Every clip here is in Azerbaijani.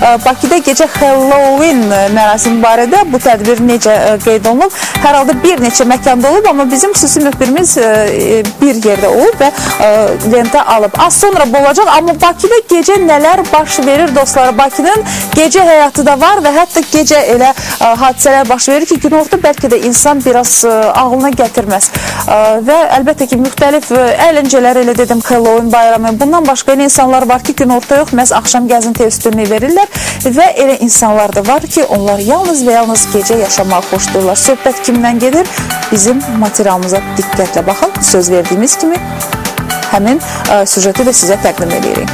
Bakıda gecə Halloween mərasimi barədə bu tədbir necə qeyd olunub? Hər halda bir neçə məkanda olub, amma bizim xüsusi müxbirimiz bir yerdə olub və lentə alıb. Az sonra bu olacaq, amma Bakıda gecə nələr baş verir dostlar? Bakının gecə həyatı da var və hətta gecə elə hadisələr baş verir ki, günorta bəlkə də insan biraz ağlına gətirməz. Və əlbəttə ki, müxtəlif əyləncələr, elə dedim, Halloween bayramı. Bundan başqa elə insanlar var ki, günorta yox, məhz axşam gəzinti üstünlüyü verirlər və elə insanlar da var ki, onlar yalnız və yalnız gecə yaşamağı xoşlayırlar. Söhbət kimdən gedir? Bizim materialımıza diqqətlə baxın. Söz verdiyimiz kimi həmin süjeti də sizə təqdim edirik.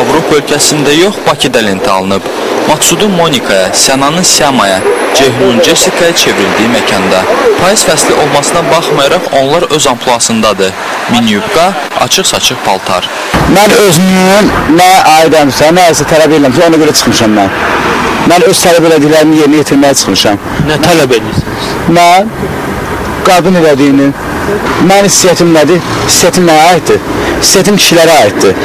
Avropa ölkəsində yox, Bakıda lentə alınıb. Maksudun Monikaya, Sənanın Siyamaya, Cehnun Jessicaya çevrildiyi məkanda. Payız fəsli olmasına baxmayaraq onlar öz amplasındadır. Mini yubqa, açıq-saçıq paltar. Mən özümün nə aidəmsə, nə isə tələb edirəmsə, ona görə çıxmışam mən. Mən öz tələb elədiklərimi yerinə yetirməyə çıxmışam. Nə tələb edirsiniz? Mən qadın elədiyini, mənim hissiyyətim nədir? Hissiyyətim nəyə aiddir? Hissiyyətim kişilərə aiddir.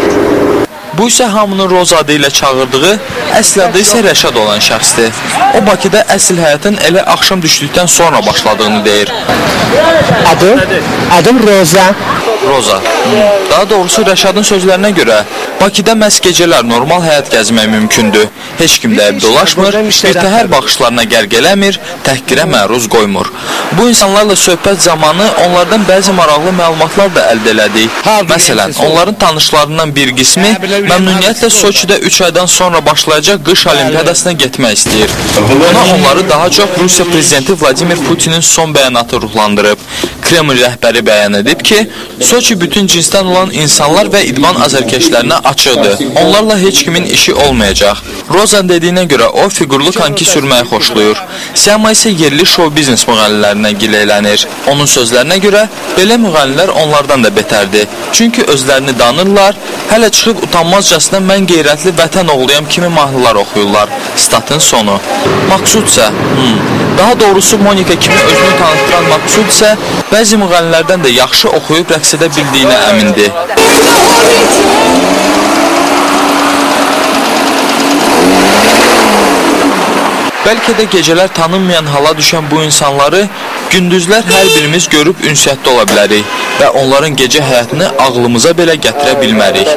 Bu isə hamının Roz adı ilə çağırdığı, əsl adı isə Rəşad olan şəxsdir. O Bakıda əsl həyatın elə axşam düşdükdən sonra başladığını deyir. Adım Roza. Roza. Daha doğrusu Rəşadın sözlərinə görə Bakıda məhz gecələr normal həyat gəzmək mümkündür. Heç kim də dolaşmır, birtəhər baxışlarına qərq eləmir, təhqirə məruz qoymur. Bu insanlarla söhbət zamanı onlardan bəzi maraqlı məlumatlar da əldə elədik. Məsələn, onların tanışlarından bir qismi məmnuniyyətlə Soçidə 3 aydan sonra başlayacaq qış olimpiyadasına getmək istəyir. Buna onları daha çox Rusiya prezidenti Vladimir Putinin son bəyanatı ruhlandırıb. Kreml rəhbəri bəyan edib ki, Soçi bütün cinsdən olan insanlar və idman azərkeşlərinə açıqdır. Onlarla heç kimin işi olmayacaq. Rozan dediyinə görə o, fiqurlu konki sürməyi xoşlayır. Siyama isə yerli şou-biznes müğənnilərinə gileylənir. Onun sözlərinə görə, belə müğənnilər onlardan da betərdir. Çünki özlərini danırlar, hələ çıxıb utanmazcasına mən qeyrətli vətən oğluyam kimi mahnılar oxuyurlar. Statın sonu. Maksud isə, daha doğrusu Monika kimi özünü tanıtıran Maksud isə bəzi müğənnilərdən də yaxşı oxuyub rəqs edə bildiyinə əmindir. Bəlkə də gecələr tanınmayan hala düşən bu insanları gündüzlər hər birimiz görüb ünsiyyətdə ola bilərik və onların gecə həyatını ağlımıza belə gətirə bilmərik.